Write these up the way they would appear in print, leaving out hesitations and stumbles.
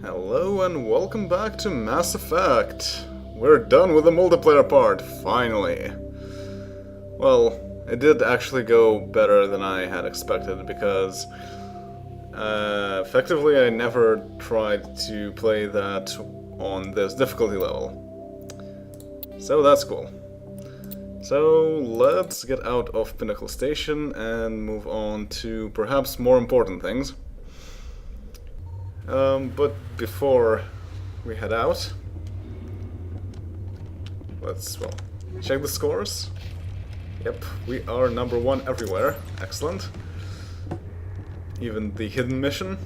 Hello and welcome back to Mass Effect! We're done with the multiplayer part, finally! Well, it did actually go better than I had expected, because effectively I never tried to play that on this difficulty level. So that's cool. So let's get out of Pinnacle Station and move on to perhaps more important things. But before we head out, let's, well, check the scores. Yep, we are #1 everywhere. Excellent. Even the hidden mission.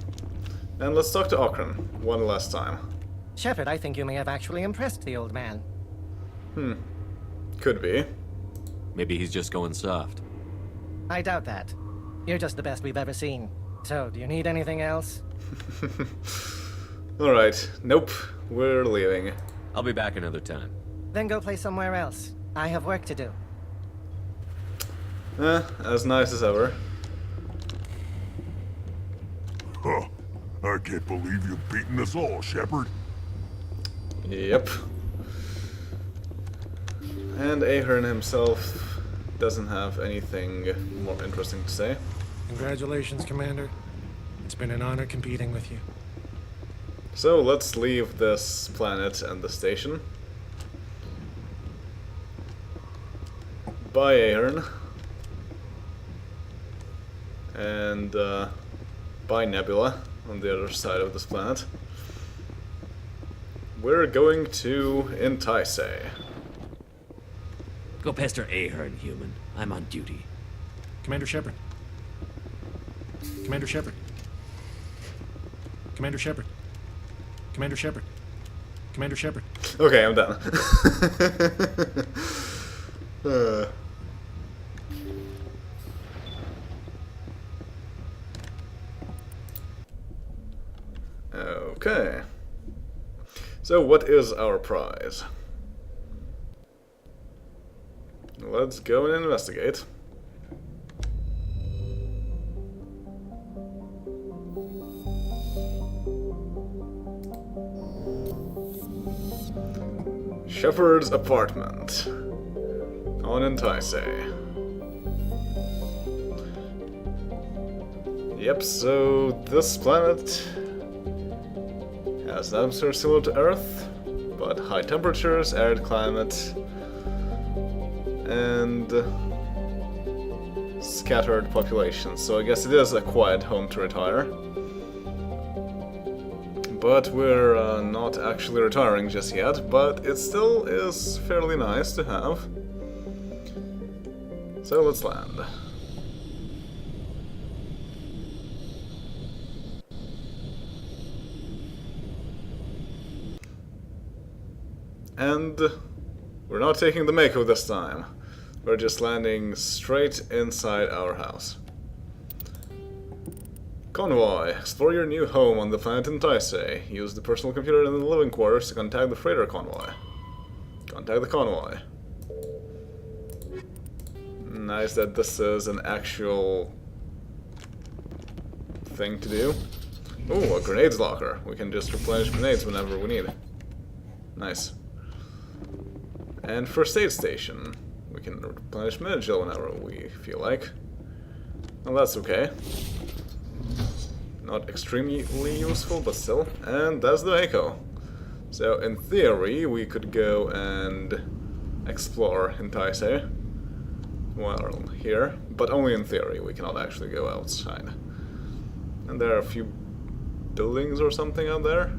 And let's talk to Okran one last time. Shepard, I think you may have actually impressed the old man. Could be. Maybe he's just going soft. I doubt that. You're just the best we've ever seen. So, do you need anything else? Alright, nope, we're leaving. I'll be back another time. Then go play somewhere else. I have work to do. As nice as ever. Huh. I can't believe you've beaten us all, Shepard. Yep. And Ahern himself doesn't have anything more interesting to say. Congratulations, Commander. It's been an honor competing with you. So let's leave this planet and the station. Bye, Ahern. And bye, Nebula, on the other side of this planet. We're going to Intai'sei. Go pester Ahern, human. I'm on duty. Commander Shepard. Commander Shepard. Commander Shepard. Commander Shepard. Commander Shepard. Okay, I'm done. Okay. So what is our prize? Let's go and investigate. Shepard's apartment on Intai'sei. Yep, so this planet has an atmosphere similar to Earth, but high temperatures, arid climate, and scattered population. So I guess it is a quiet home to retire. But we're not actually retiring just yet, but it still is fairly nice to have. So let's land. And we're not taking the Mako this time. We're just landing straight inside our house. Convoy. Explore your new home on the planet Intai'sei. Use the personal computer in the living quarters to contact the freighter convoy. Contact the convoy. Nice that this is an actual thing to do. Oh, a grenades locker. We can just replenish grenades whenever we need. Nice. And first aid station. We can replenish Minigel whenever we feel like. Well, that's okay. Not extremely useful, but still. And that's the Mako. So, in theory, we could go and explore Intai'sei. Well, here. But only in theory, we cannot actually go outside. And there are a few buildings or something out there.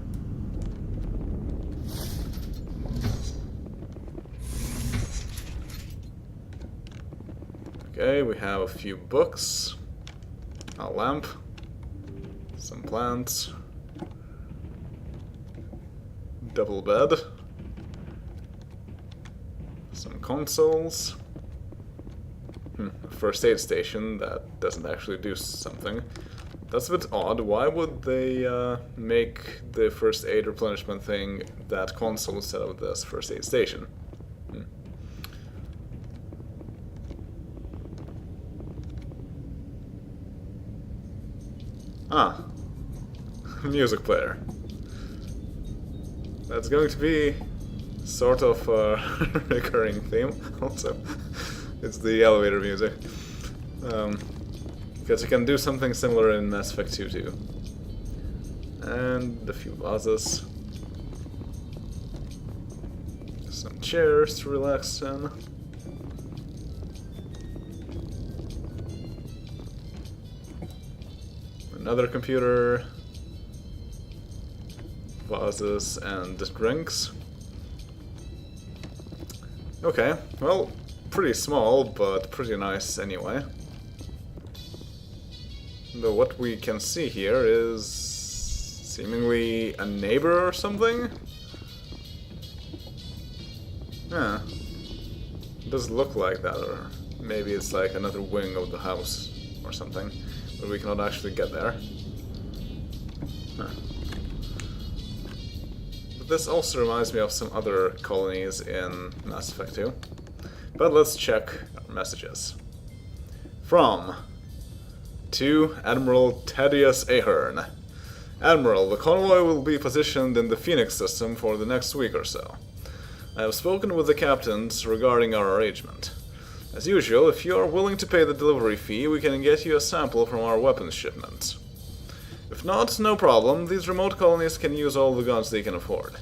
Okay, we have a few books, a lamp, some plants, double bed, some consoles, a first aid station that doesn't actually do something. That's a bit odd. Why would they make the first aid replenishment thing that console instead of this first aid station? Ah, music player. That's going to be sort of a recurring theme, also. It's the elevator music. Because you can do something similar in Mass Effect 2 too. And a few vases. Some chairs to relax in. Another computer. Vases and drinks. Okay, well, pretty small, but pretty nice anyway. Though what we can see here is seemingly a neighbor or something? Yeah. It does look like that, or maybe it's like another wing of the house or something, but we cannot actually get there. Huh. But this also reminds me of some other colonies in Mass Effect 2. But let's check our messages. From to Admiral Thaddeus Ahern. Admiral, the convoy will be positioned in the Phoenix system for the next week or so. I have spoken with the captains regarding our arrangement. As usual, if you are willing to pay the delivery fee, we can get you a sample from our weapons shipment. If not, no problem, these remote colonies can use all the guns they can afford.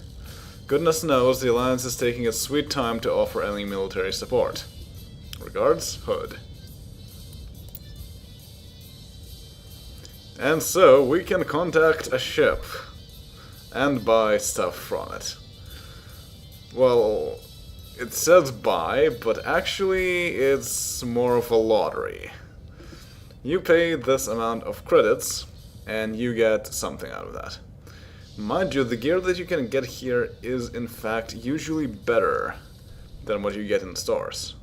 Goodness knows the Alliance is taking its sweet time to offer any military support. Regards, Hood. And so, we can contact a ship and buy stuff from it. Well, it says buy, but actually it's more of a lottery. You pay this amount of credits, and you get something out of that. Mind you, the gear that you can get here is in fact usually better than what you get in stores.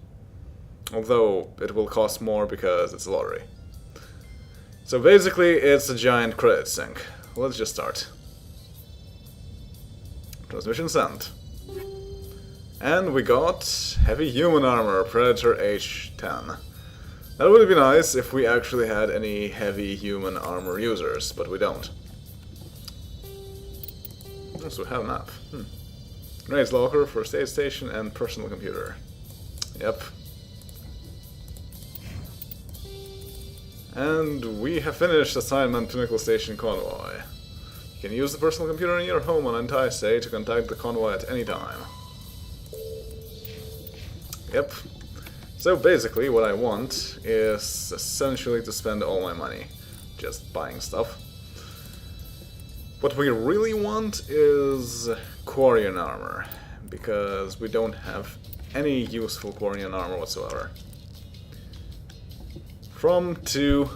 Although it will cost more because it's a lottery. So basically it's a giant credit sink. Let's just start. Transmission sent. And we got heavy human armor, Predator H10. That would be nice if we actually had any heavy human armor users, but we don't. Also have a map. Grenades locker, first aid station, and personal computer. Yep. And we have finished assignment Pinnacle Station Convoy. You can use the personal computer in your home on Intai'sei to contact the convoy at any time. Yep. So basically what I want is essentially to spend all my money just buying stuff. What we really want is Quarian armor, because we don't have any useful Quarian armor whatsoever. From to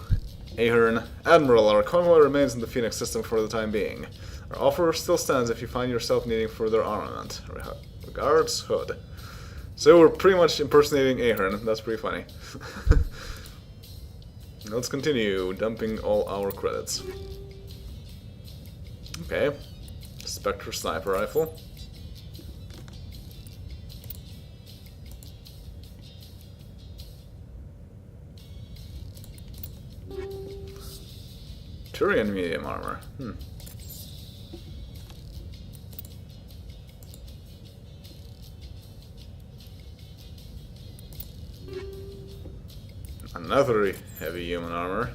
Ahern. Admiral, our convoy remains in the Phoenix system for the time being. Our offer still stands if you find yourself needing further armament. Regards, Hood. So we're pretty much impersonating Ahern. That's pretty funny. Let's continue dumping all our credits. Okay. Spectre sniper rifle. Turian medium armor. Another heavy human armor.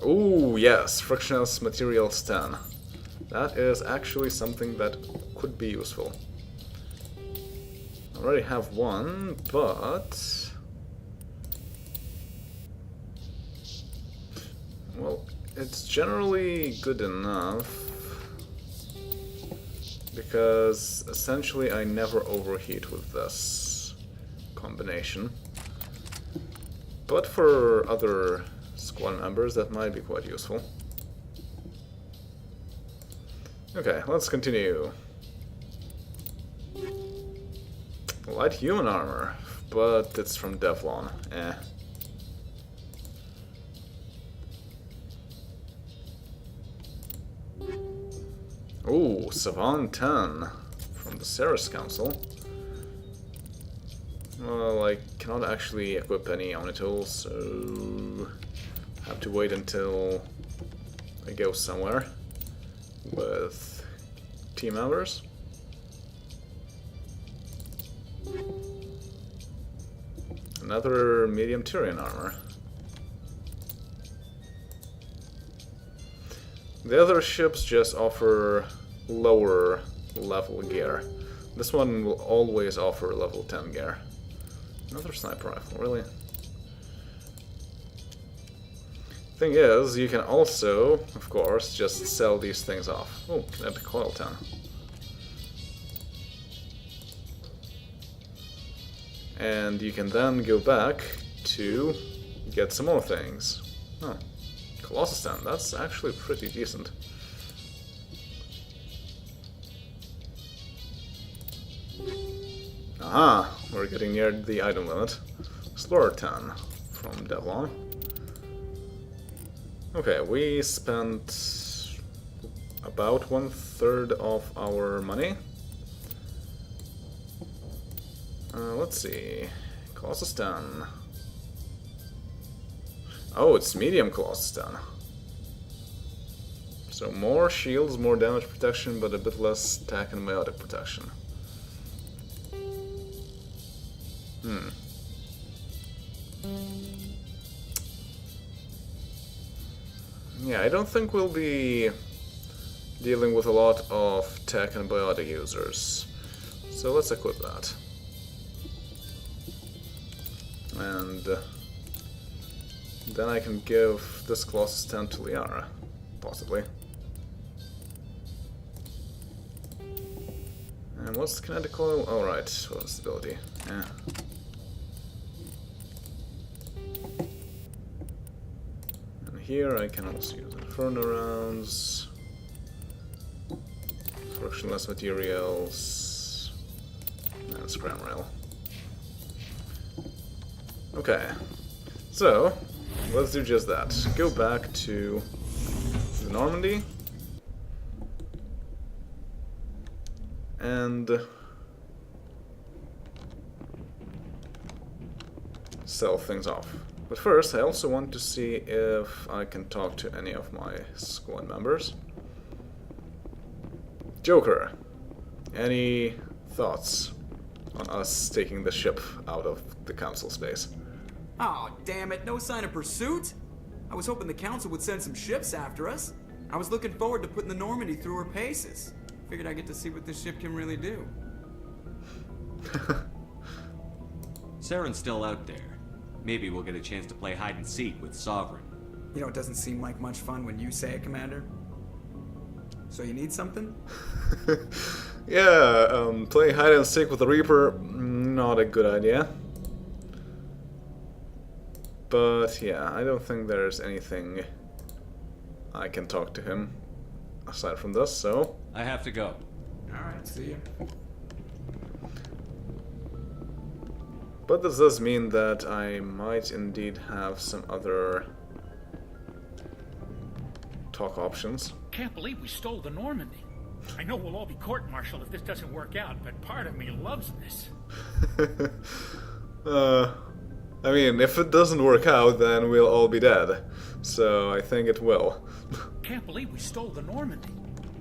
Ooh, yes, frictionless materials 10. That is actually something that could be useful. I already have one, but... well, it's generally good enough. Because essentially I never overheat with this combination. But for other squad members that might be quite useful. Okay, let's continue. Light human armor, but it's from Devlon. Ooh, Savant 10 from the Ceres Council. Well, I cannot actually equip any Omnitools, so have to wait until I go somewhere with team members. Another medium Tyrian armor. The other ships just offer lower level gear. This one will always offer level 10 gear. Another sniper rifle, really? Thing is, you can also, of course, just sell these things off. Oh, kinetic coil 10. And you can then go back to get some more things. Oh, Colossus 10, that's actually pretty decent. Aha, we're getting near the item limit. Explorer 10 from Devlon. Okay, we spent about 1/3 of our money. Let's see. Colossus 10. Oh, it's medium Colossus 10. So more shields, more damage protection, but a bit less attack and biotic protection. Yeah, I don't think we'll be dealing with a lot of tech and biotic users. So let's equip that. And then I can give this Colossus 10 to Liara, possibly. And what's the kinetic coil? Oh, right, what stability. Yeah. And here I can also use Inferno rounds, frictionless materials, and scram rail. Okay, so let's do just that. Go back to the Normandy and sell things off. But first, I also want to see if I can talk to any of my squad members. Joker, any thoughts on us taking the ship out of the council space? Oh, damn it, no sign of pursuit? I was hoping the council would send some ships after us. I was looking forward to putting the Normandy through her paces. Figured I'd get to see what this ship can really do. Saren's still out there. Maybe we'll get a chance to play hide and seek with Sovereign. You know, it doesn't seem like much fun when you say it, Commander. So you need something? Yeah, playing hide and seek with the Reaper, not a good idea. But yeah, I don't think there's anything I can talk to him aside from this, so... I have to go. Alright, see ya. But this does mean that I might indeed have some other talk options. Can't believe we stole the Normandy. I know we'll all be court-martialed if this doesn't work out, but part of me loves this. I mean, if it doesn't work out, then we'll all be dead. So I think it will. Can't believe we stole the Normandy.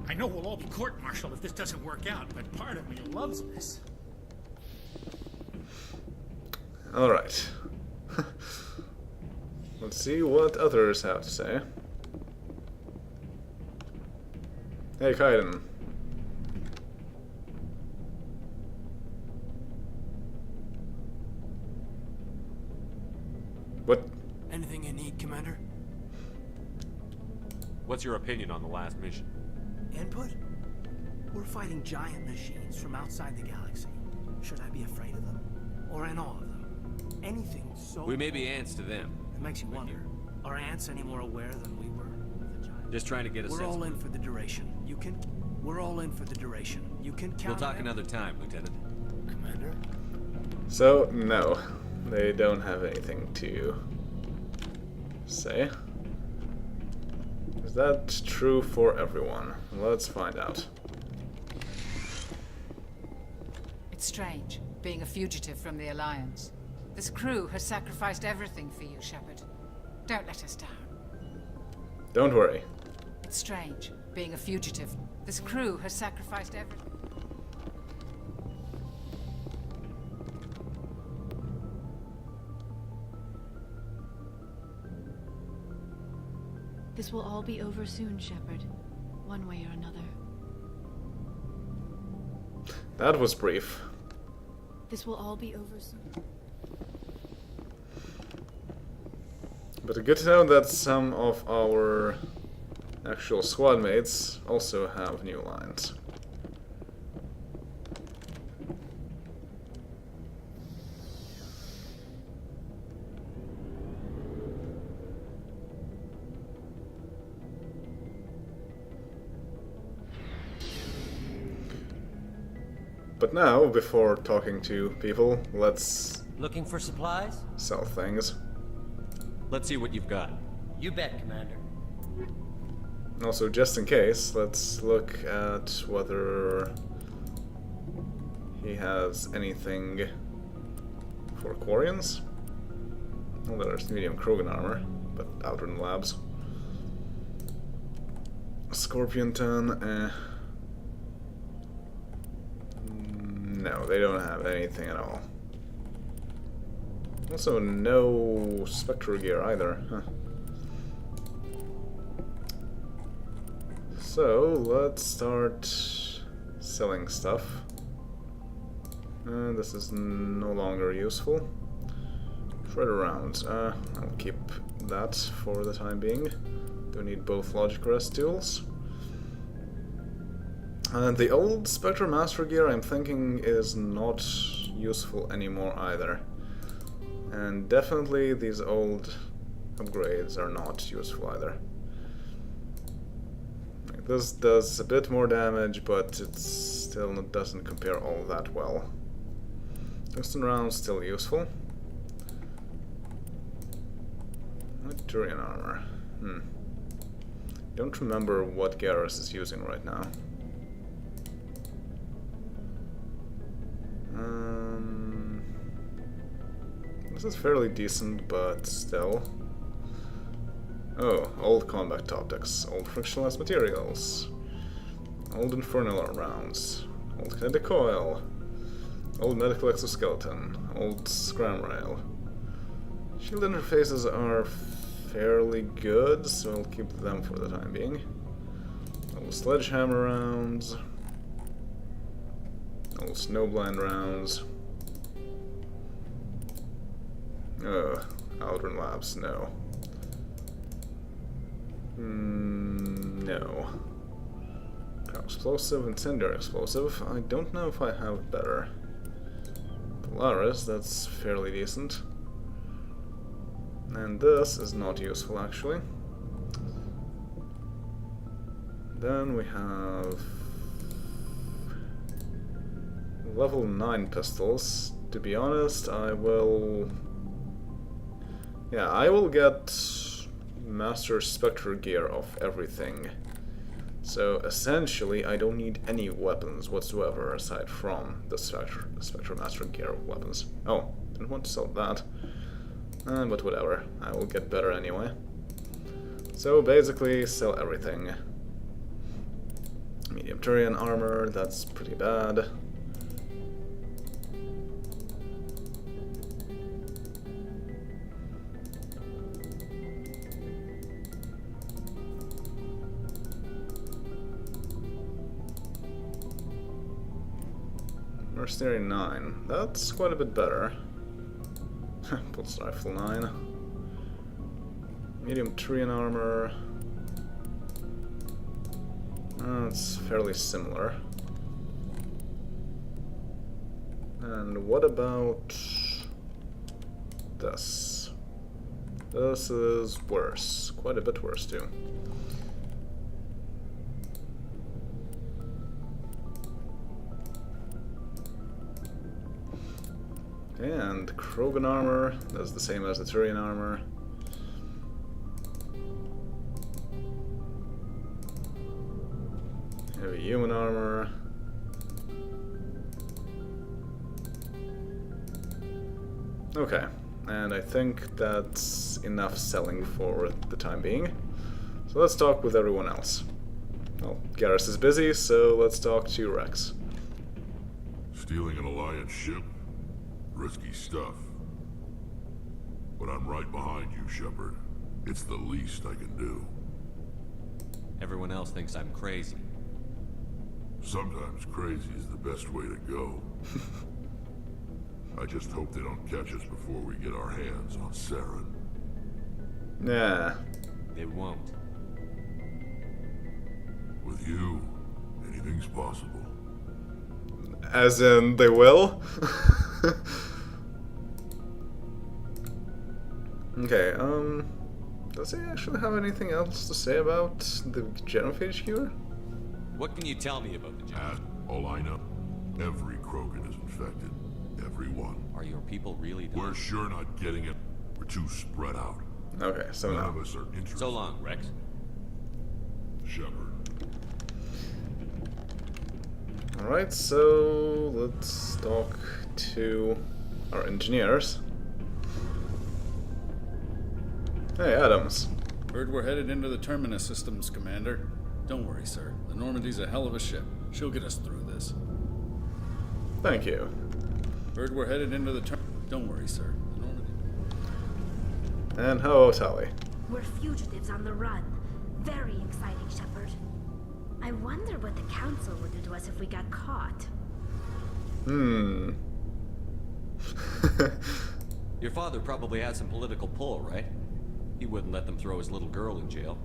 I know we'll all be court-martialed if this doesn't work out, but part of me loves this. Alright. Let's see what others have to say. Hey, Kaiden. What? Anything you need, Commander? What's your opinion on the last mission? Input? We're fighting giant machines from outside the galaxy. Should I be afraid of them? Or in awe of them? Anything so... We may be ants to them. It makes you wonder. Are ants any more aware than we were of the giant? Just trying to get a sense. We're all in for the duration. You can... We're all in for the duration. You can count We'll talk on it. another time, Lieutenant. Commander? So, no. They don't have anything to say. Is that true for everyone? Let's find out. It's strange, being a fugitive from the Alliance. This crew has sacrificed everything for you, Shepard. Don't let us down. Don't worry. It's strange, being a fugitive. This crew has sacrificed everything. This will all be over soon, Shepard. One way or another. That was brief. This will all be over soon. But good to know that some of our actual squad mates also have new lines. But now, before talking to people, let's Looking for supplies? sell things. Let's see what you've got. You bet, Commander. Also, just in case, let's look at whether he has anything for Quarians. Well, there's medium Krogan armor, but out in the labs. Scorpion ton, no, they don't have anything at all. Also, no Spectre gear either. Huh. So, let's start selling stuff. This is no longer useful. Shredder rounds. I'll keep that for the time being. Don't need both logic rest tools. And the old Spectre Master gear, I'm thinking, is not useful anymore either. And definitely these old upgrades are not useful either. Like, this does a bit more damage, but it still doesn't compare all that well. Tungsten rounds still useful. Turian armor. Don't remember what Garrus is using right now. This is fairly decent, but still. Oh, old combat tactics, old frictionless materials, old infernal rounds, old kinetic coil, old medical exoskeleton, old scram rail. Shield interfaces are fairly good, so I'll keep them for the time being. Old sledgehammer rounds, old snowblind rounds. Aldrin Labs, no. No. Crowd explosive, incendiary explosive. I don't know if I have better. Polaris, that's fairly decent. And this is not useful, actually. Then we have level 9 pistols. To be honest, I will get Master Spectre gear of everything. So essentially, I don't need any weapons whatsoever aside from the Spectre Master gear weapons. Oh, didn't want to sell that. But whatever, I will get better anyway. So basically, sell everything. Medium Turian armor, that's pretty bad. Mercenary 9, that's quite a bit better. Pulse Rifle 9. Medium Turian armor. It's fairly similar. And what about this? This is worse. Quite a bit worse, too. And Krogan armor, that's the same as the Turian armor. Heavy human armor. Okay, and I think that's enough selling for the time being. So So let's talk with everyone else. Well, Garrus is busy, so let's talk to Rex. Stealing an Alliance ship? Risky stuff. But I'm right behind you, Shepard. It's the least I can do. Everyone else thinks I'm crazy. Sometimes crazy is the best way to go. I just hope they don't catch us before we get our hands on Saren. Yeah. They won't. With you, anything's possible. As in, they will? Okay, does he actually have anything else to say about the genophage cure? What can you tell me about the job? All I know, every Krogan is infected. Every one. Are your people really dying? We're sure not getting it. We're too spread out. Okay, so none now. of us are interested. So long, Rex. Shepard. Alright, so let's talk to our engineers. Hey, Adams. Heard we're headed into the Terminus systems, Commander. Don't worry, sir. The Normandy's a hell of a ship. She'll get us through this. Thank you. Heard we're headed into the Don't worry, sir. The Normandy. And hello, Tali. We're fugitives on the run. Very exciting, Shepard. I wonder what the Council would do to us if we got caught. Your father probably had some political pull, right? He wouldn't let them throw his little girl in jail.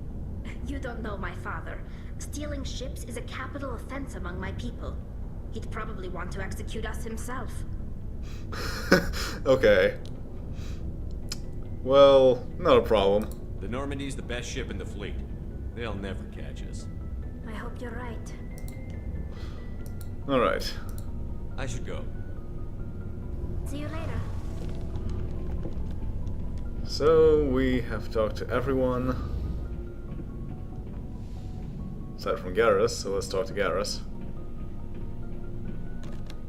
You don't know my father. Stealing ships is a capital offense among my people. He'd probably want to execute us himself. Okay. Well, not a problem. The Normandy's the best ship in the fleet. They'll never catch us. I hope you're right. Alright. I should go. See you later. So, we have talked to everyone. Aside from Garrus, so let's talk to Garrus.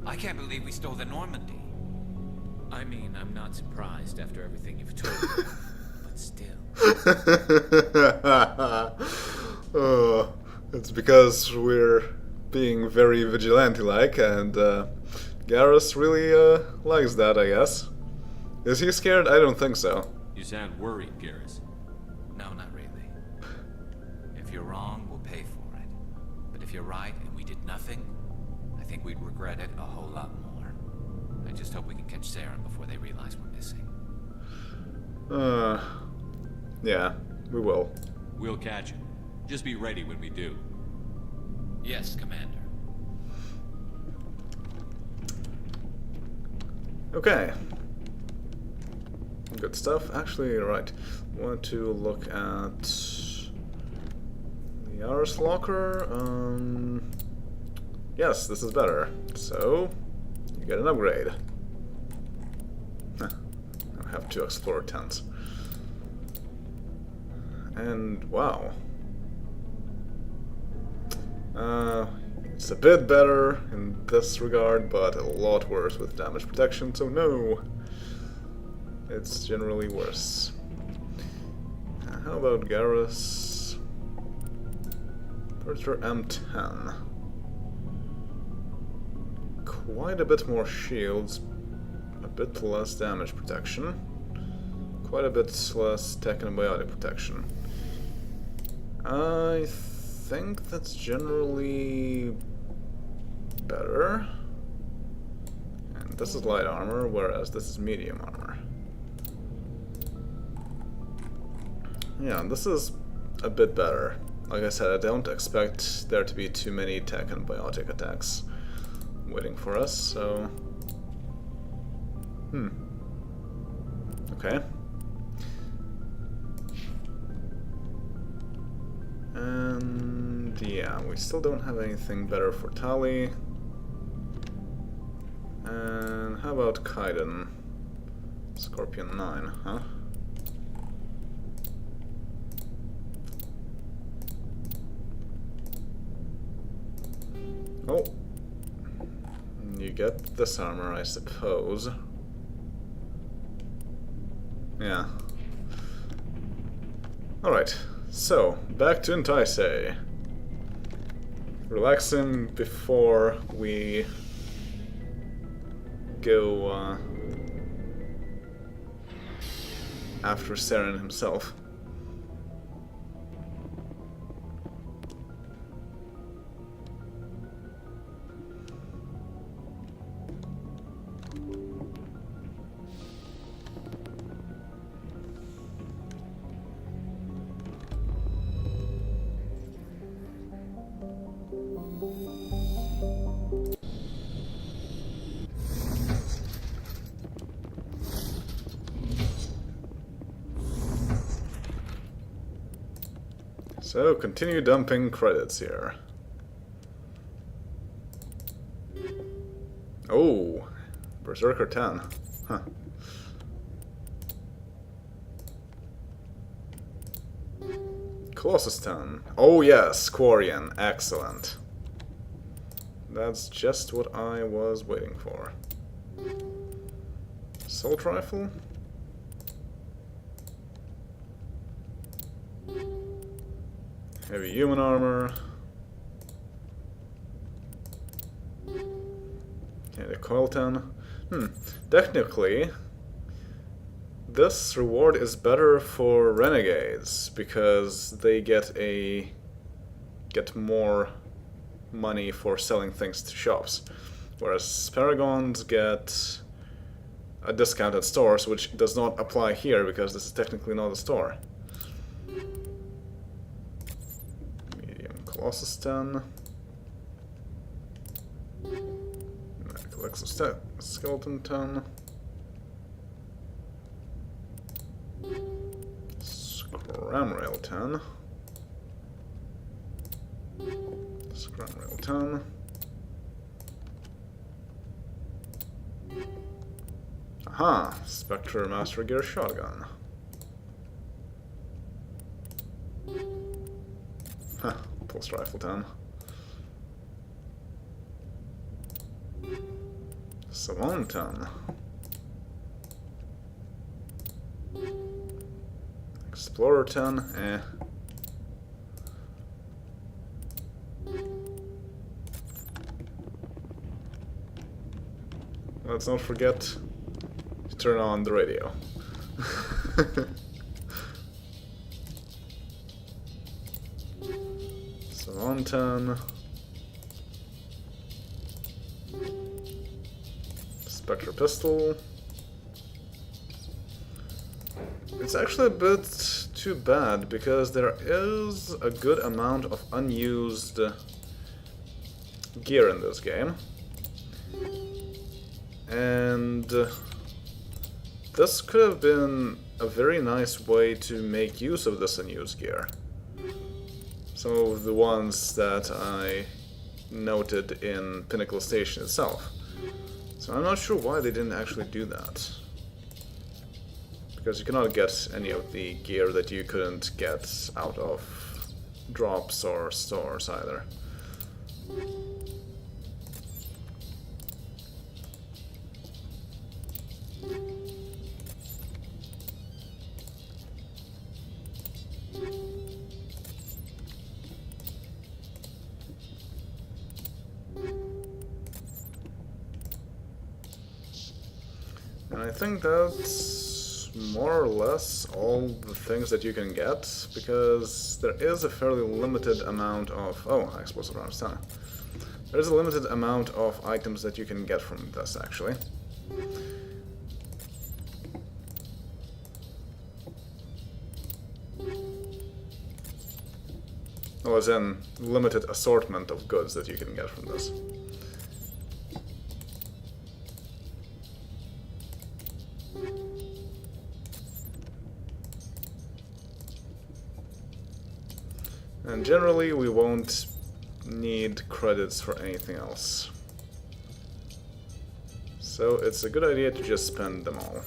I can't believe we stole the Normandy. I mean, I'm not surprised after everything you've told me, but still. Oh, it's because we're being very vigilante-like, and Garrus really likes that, I guess. Is he scared? I don't think so. You sound worried, Garrus. No, not really. If you're wrong, we'll pay for it. But if you're right and we did nothing, I think we'd regret it a whole lot more. I just hope we can catch Saren before they realize we're missing. Yeah, we will. We'll catch him. Just be ready when we do. Yes, Commander. Okay. Good stuff. Actually, right. I want to look at the Ars locker. Yes, this is better. So, you get an upgrade. I have 2 Explorer 10s. And, wow. It's a bit better in this regard, but a lot worse with damage protection, so no. It's generally worse. How about Garrus? Porter M10. Quite a bit more shields, a bit less damage protection, quite a bit less tech and biotic protection. I think that's generally better. And this is light armor, whereas this is medium armor. Yeah, this is a bit better. Like I said, I don't expect there to be too many tech and biotic attacks waiting for us, so... Okay. And yeah, we still don't have anything better for Tali. And how about Kaiden? Scorpion 9, huh? Oh. You get this armor, I suppose. Yeah. Alright, So, back to Intai'sei. Relaxing before we go after Saren himself. So, continue dumping credits here. Oh, Berserker 10. Huh. Colossus 10. Oh yes, Quarian. Excellent. That's just what I was waiting for. Assault Rifle? Heavy human armor. Okay, the coil 10. Technically, this reward is better for renegades because they get more money for selling things to shops, whereas paragons get a discount at stores, which does not apply here because this is technically not a store. Colossus 10. Medical Exoskeleton 10. Scram Rail 10. Scram Rail 10. Aha! Spectre Master Gear Shotgun. Huh. Pulse Rifle 10. Savant 10. Explorer 10. Let's not forget to turn on the radio. Savant 10. Spectre Pistol. It's actually a bit too bad because there is a good amount of unused gear in this game. And this could have been a very nice way to make use of this unused gear. Some of the ones that I noted in Pinnacle Station itself. So I'm not sure why they didn't actually do that. Because you cannot get any of the gear that you couldn't get out of drops or stores either. And I think that's more or less all the things that you can get, because there is a fairly limited amount of... Oh, explosive rounds 10. There's a limited amount of items that you can get from this, actually. Well, as in, limited assortment of goods that you can get from this. And generally, we won't need credits for anything else. So it's a good idea to just spend them all.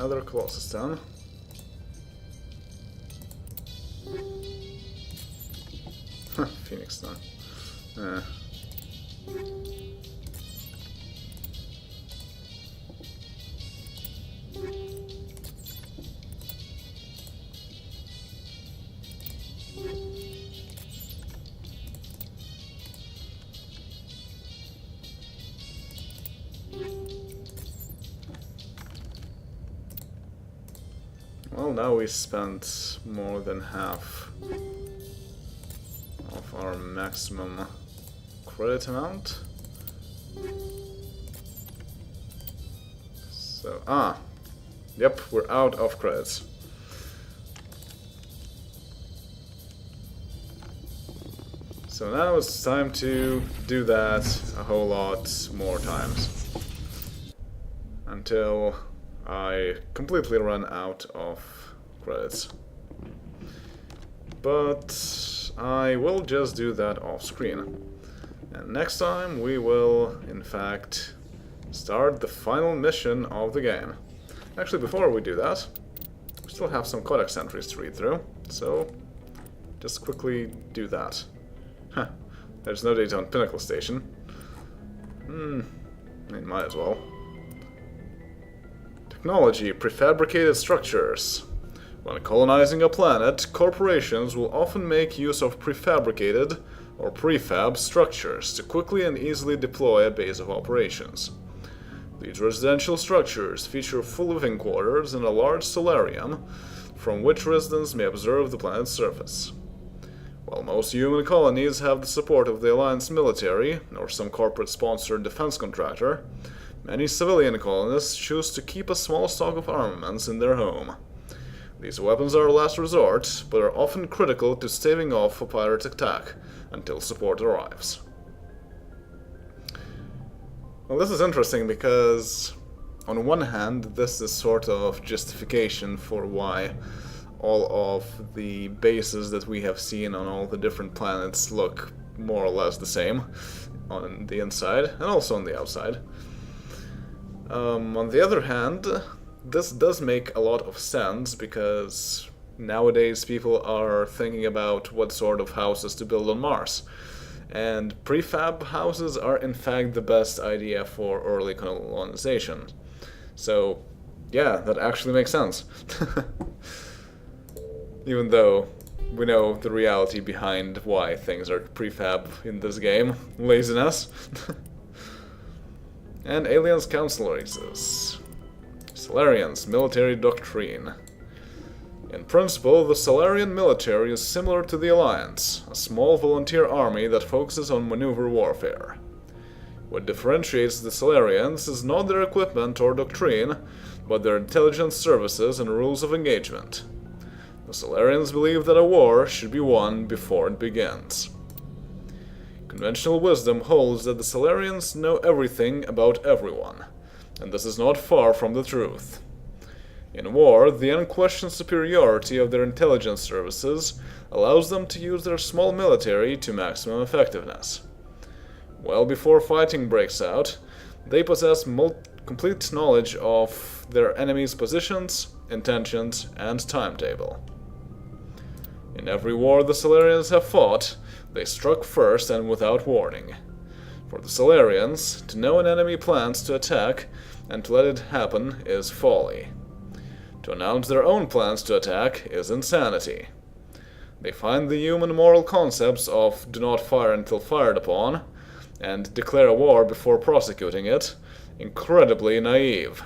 another Colossus Town. Phoenix Town. Well, now we spent more than half of our maximum credit amount. So, yep, we're out of credits. So now it's time to do that a whole lot more times. Until I completely run out of credits. But I will just do that off screen. And next time we will, in fact, start the final mission of the game. Actually, before we do that, we still have some codex entries to read through, so just quickly do that. Huh, there's no data on Pinnacle Station. I might as well. Technology, prefabricated structures. When colonizing a planet, corporations will often make use of prefabricated or prefab structures to quickly and easily deploy a base of operations. These residential structures feature full living quarters and a large solarium from which residents may observe the planet's surface. While most human colonies have the support of the Alliance military or some corporate-sponsored defense contractor, many civilian colonists choose to keep a small stock of armaments in their home. These weapons are a last resort, but are often critical to staving off a pirate attack until support arrives. Well, this is interesting because, on one hand, this is sort of justification for why all of the bases that we have seen on all the different planets look more or less the same on the inside and also on the outside. On the other hand, this does make a lot of sense because nowadays people are thinking about what sort of houses to build on Mars. And prefab houses are in fact the best idea for early colonization. So, yeah, that actually makes sense. Even though we know the reality behind why things are prefab in this game. Laziness. And Aliens Council races. Solarians military doctrine. In principle, the Solarian military is similar to the Alliance, a small volunteer army that focuses on maneuver warfare. What differentiates the Solarians is not their equipment or doctrine, but their intelligence services and rules of engagement. The Solarians believe that a war should be won before it begins. Conventional wisdom holds that the Solarians know everything about everyone, and this is not far from the truth. In war, the unquestioned superiority of their intelligence services allows them to use their small military to maximum effectiveness. Well before fighting breaks out, they possess complete knowledge of their enemy's positions, intentions, and timetable. In every war the Solarians have fought, they struck first and without warning. For the Solarians, to know an enemy plans to attack and to let it happen is folly. To announce their own plans to attack is insanity. They find the human moral concepts of do not fire until fired upon and declare a war before prosecuting it incredibly naive.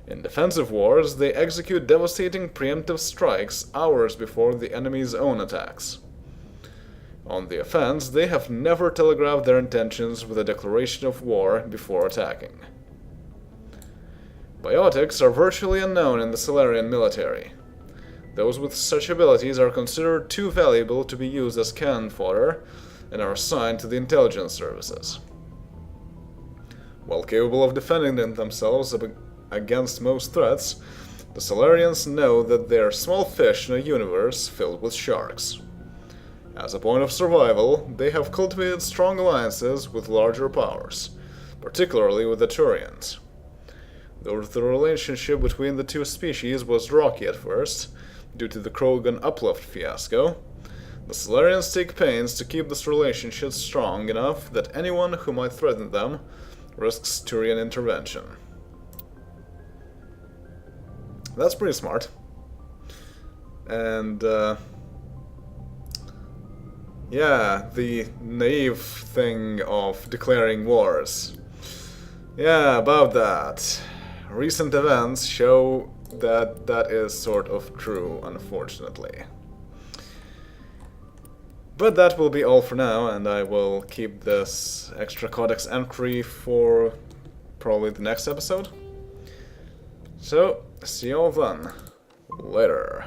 In defensive wars, they execute devastating preemptive strikes hours before the enemy's own attacks. On the offense, they have never telegraphed their intentions with a declaration of war before attacking. Biotics are virtually unknown in the Solarian military. Those with such abilities are considered too valuable to be used as cannon fodder and are assigned to the intelligence services. While capable of defending themselves against most threats, the Solarians know that they are small fish in a universe filled with sharks. As a point of survival, they have cultivated strong alliances with larger powers, particularly with the Turians. Though the relationship between the two species was rocky at first, due to the Krogan uplift fiasco, the Solarians take pains to keep this relationship strong enough that anyone who might threaten them risks Turian intervention. That's pretty smart. And, yeah, the naive thing of declaring wars. Yeah, about that. Recent events show that that is sort of true, unfortunately. But that will be all for now, and I will keep this extra codex entry for probably the next episode. So, see you all then. Later.